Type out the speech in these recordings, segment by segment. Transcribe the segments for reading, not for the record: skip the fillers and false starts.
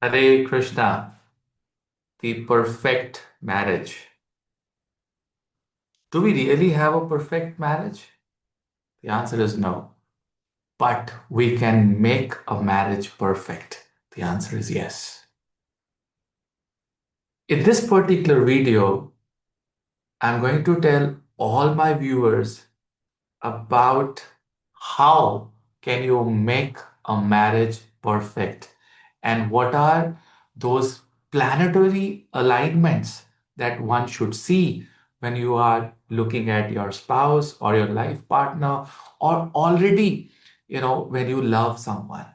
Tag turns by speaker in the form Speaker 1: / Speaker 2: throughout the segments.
Speaker 1: Hare Krishna, the perfect marriage. Do we really have a perfect marriage? The answer is no. But we can make a marriage perfect. The answer is yes. In this particular video, I'm going to tell all my viewers about how can you make a marriage perfect and what are those planetary alignments that one should see when you are looking at your spouse or your life partner or already when you love someone.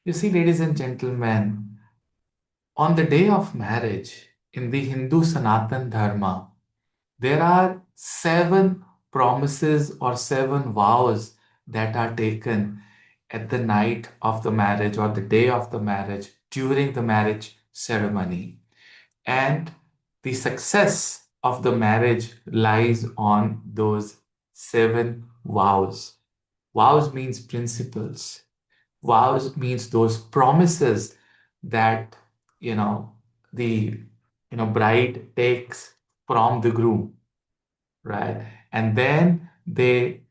Speaker 1: You see, ladies and gentlemen, on the day of marriage in the Hindu Sanatan Dharma, there are seven promises or seven vows that are taken at the night of the marriage or the day of the marriage during the marriage ceremony. And the success of the marriage lies on those seven vows. Vows means principles. Vows means those promises that, you know, the bride takes from the groom, right? And then they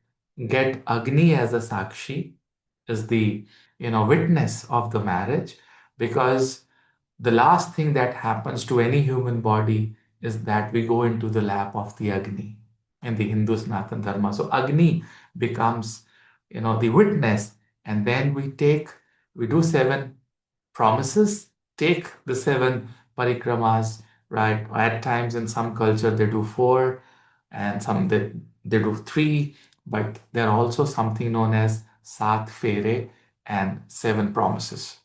Speaker 1: get Agni as a Sakshi, is the witness of the marriage, because the last thing that happens to any human body is that we go into the lap of the Agni in the Hindu Sanatan Dharma. So Agni becomes, the witness, and then we do seven promises, take the seven parikramas, right? At times in some culture they do four, and some they do three, but there are also something known as Sat Fere and seven promises.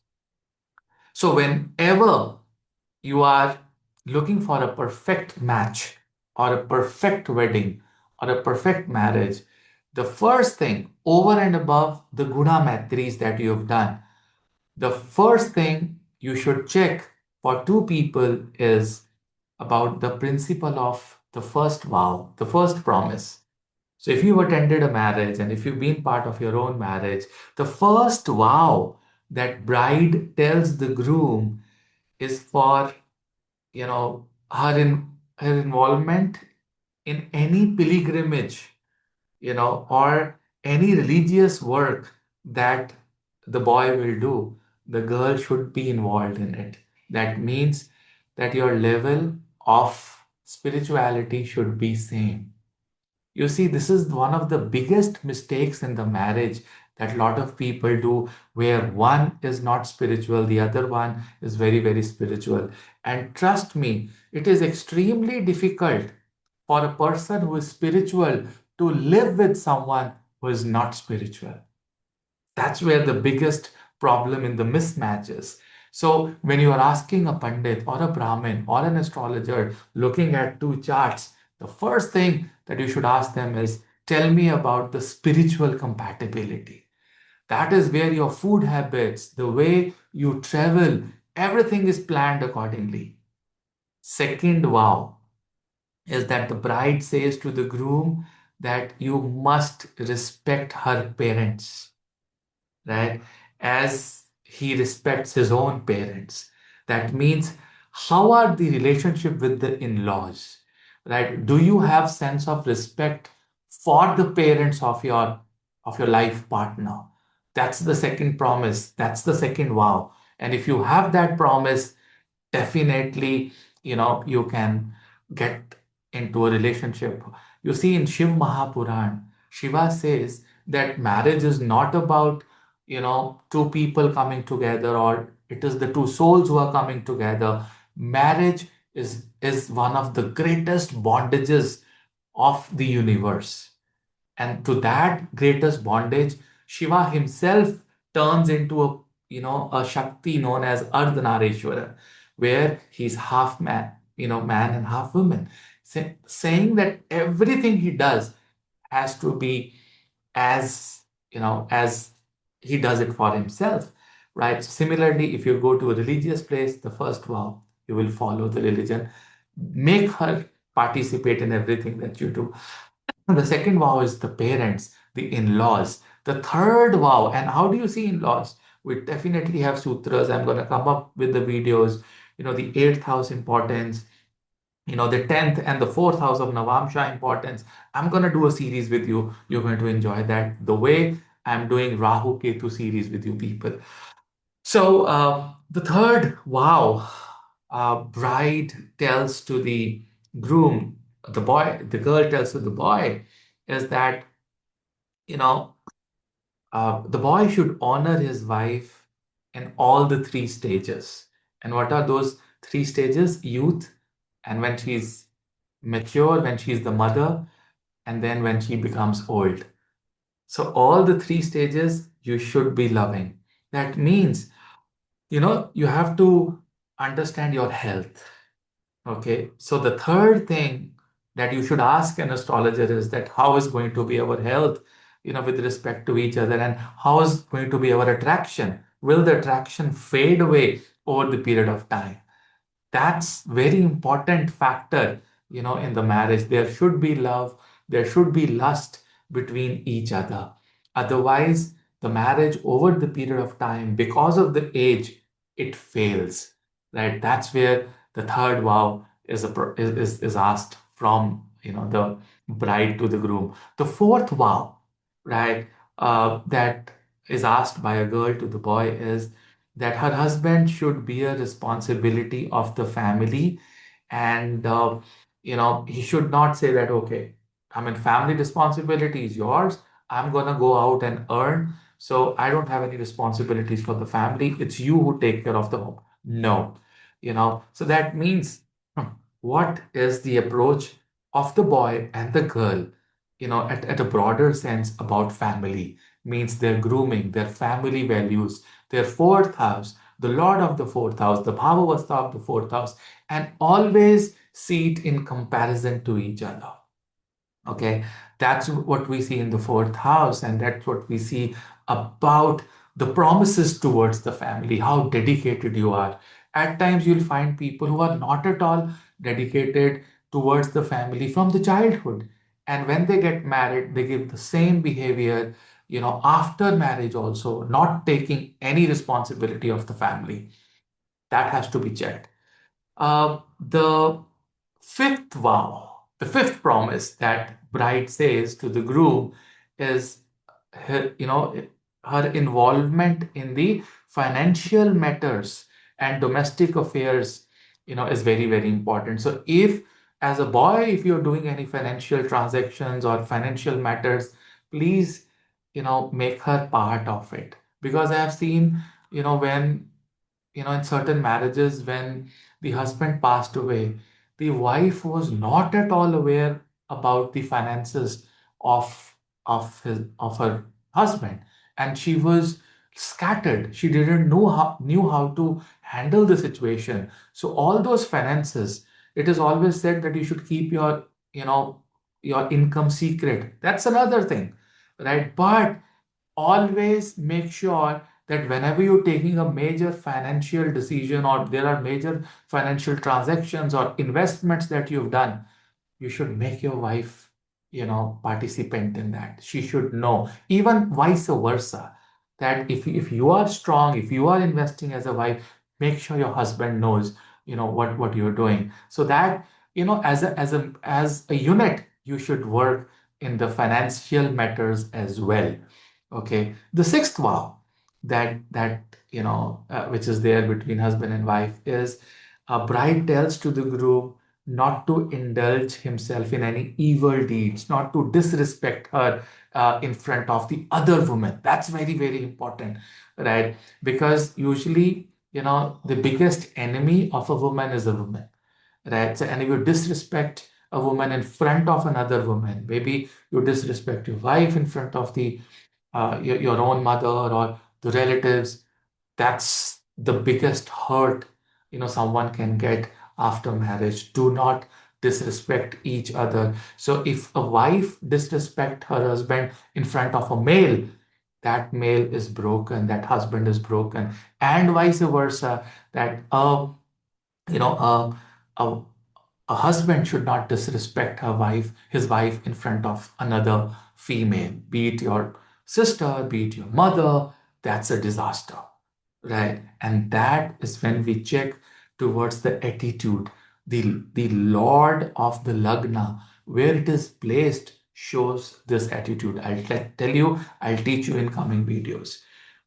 Speaker 1: So whenever you are looking for a perfect match or a perfect wedding or a perfect marriage, the first thing over and above the guna matris that you have done, the first thing you should check for two people is about the principle of the first vow, the first promise. So if you've attended a marriage and if you've been part of your own marriage, the first vow that bride tells the groom is for, her involvement in any pilgrimage, or any religious work that the boy will do, the girl should be involved in it. That means that your level of spirituality should be same. You see, this is one of the biggest mistakes in the marriage that a lot of people do, where one is not spiritual, the other one is very, very spiritual. And trust me, it is extremely difficult for a person who is spiritual to live with someone who is not spiritual. That's where the biggest problem in the mismatch is. So, when you are asking a Pandit or a Brahmin or an astrologer looking at two charts, the first thing that you should ask them is, tell me about the spiritual compatibility. That is where your food habits, the way you travel, everything is planned accordingly. Second vow is that the bride says to the groom that you must respect her parents, right? As he respects his own parents. That means, how are the relationship with the in-laws, right? Do you have sense of respect for the parents of your life partner? That's the second promise. That's the second vow. And if you have that promise, definitely, you can get into a relationship. You see, in Shiv Mahapuran, Shiva says that marriage is not about, two people coming together, or it is the two souls who are coming together. Marriage is one of the greatest bondages of the universe. And to that greatest bondage, Shiva himself turns into a Shakti known as Ardhanarishwara, where he's half man, man and half woman, saying that everything he does has to be as he does it for himself, right? So similarly, if you go to a religious place, the first vow, you will follow the religion, make her participate in everything that you do. The second vow is the parents, the in-laws. The third vow, and how do you see in-laws? We definitely have sutras. I'm going to come up with the videos, the eighth house importance, the 10th and the fourth house of Navamsha importance. I'm going to do a series with you. You're going to enjoy that the way I'm doing Rahu Ketu series with you people. So, the third vow, bride tells to the groom, the girl tells to the boy, is that, you know, the boy should honor his wife in all the three stages. And what are those three stages? Youth, and when she's mature, when she's the mother, and then when she becomes old. So, all the three stages you should be loving. That means, you have to understand your health. Okay. So, the third thing that you should ask an astrologer is that how is going to be our health, with respect to each other, and how is going to be our attraction? Will the attraction fade away over the period of time? That's very important factor, in the marriage. There should be love, there should be lust between each other. Otherwise, the marriage over the period of time, because of the age, it fails. Right? That's where the third vow is asked from, the bride to the groom. The fourth vow, right, that is asked by a girl to the boy is that her husband should be a responsibility of the family, and he should not say that, okay, I mean, family responsibility is yours, I'm gonna go out and earn, so I don't have any responsibilities for the family, it's you who take care of the home. No. So that means, what is the approach of the boy and the girl, at a broader sense about family, means their grooming, their family values, their fourth house, the Lord of the fourth house, the Bhavavasta of the fourth house, and always see it in comparison to each other. Okay, that's what we see in the fourth house, and that's what we see about the promises towards the family, how dedicated you are. At times, you'll find people who are not at all dedicated towards the family from the childhood. And when they get married, they give the same behavior, after marriage also, not taking any responsibility of the family. That has to be checked. The fifth vow, the fifth promise that bride says to the groom is her involvement in the financial matters and domestic affairs, is very, very important. So if as a boy, if you're doing any financial transactions or financial matters, please, make her part of it. Because I have seen, when in certain marriages, when the husband passed away, the wife was not at all aware about the finances of of her husband, and she was scattered. She didn't know how to handle the situation. So all those finances, it is always said that you should keep you know your income secret. That's another thing, right? But always make sure that whenever you're taking a major financial decision, or there are major financial transactions or investments that you've done, you should make your wife, participant in that. She should know, even vice versa, that if you are strong, if you are investing as a wife, make sure your husband knows, what you're doing, so that, as a unit, you should work in the financial matters as well. Okay. The sixth vow that which is there between husband and wife is a bride tells to the groom not to indulge himself in any evil deeds, not to disrespect her in front of the other woman. That's very, very important, right? Because usually, the biggest enemy of a woman is a woman, right? So, and if you disrespect a woman in front of another woman, maybe you disrespect your wife in front of your own mother or the relatives, that's the biggest hurt, someone can get after marriage. Do not disrespect each other. So if a wife disrespect her husband in front of a male, that male is broken, that husband is broken, and vice versa. That you know a, a husband should not disrespect his wife in front of another female, be it your sister, be it your mother. That's a disaster. Right. And that is when we check towards the attitude. The Lord of the Lagna, where it is placed, shows this attitude. Tell you, I'll teach you in coming videos.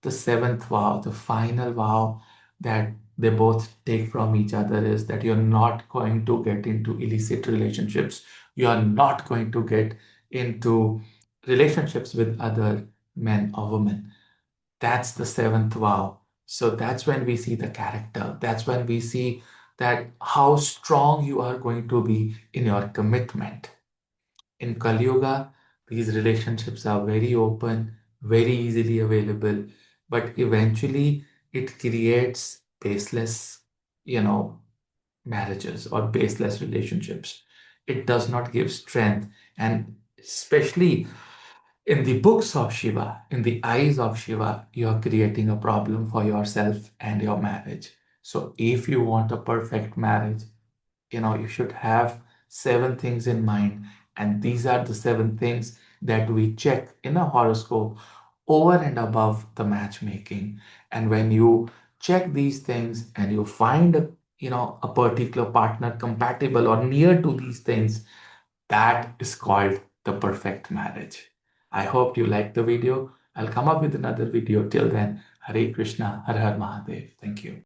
Speaker 1: The seventh vow, the final vow that they both take from each other is that you're not going to get into illicit relationships. You are not going to get into relationships with other men or women. That's the seventh vow. So that's when we see the character. That's when we see that how strong you are going to be in your commitment. In Kali Yuga, these relationships are very open, very easily available, but eventually it creates baseless, you know, marriages or baseless relationships. It does not give strength. And especially in the books of Shiva, in the eyes of Shiva, you are creating a problem for yourself and your marriage. So, if you want a perfect marriage, you should have seven things in mind. And these are the seven things that we check in a horoscope over and above the matchmaking. And when you check these things and you find a particular partner compatible or near to these things, that is called the perfect marriage. I hope you liked the video. I'll come up with another video. Till then, Hare Krishna, Har Har Mahadev. Thank you.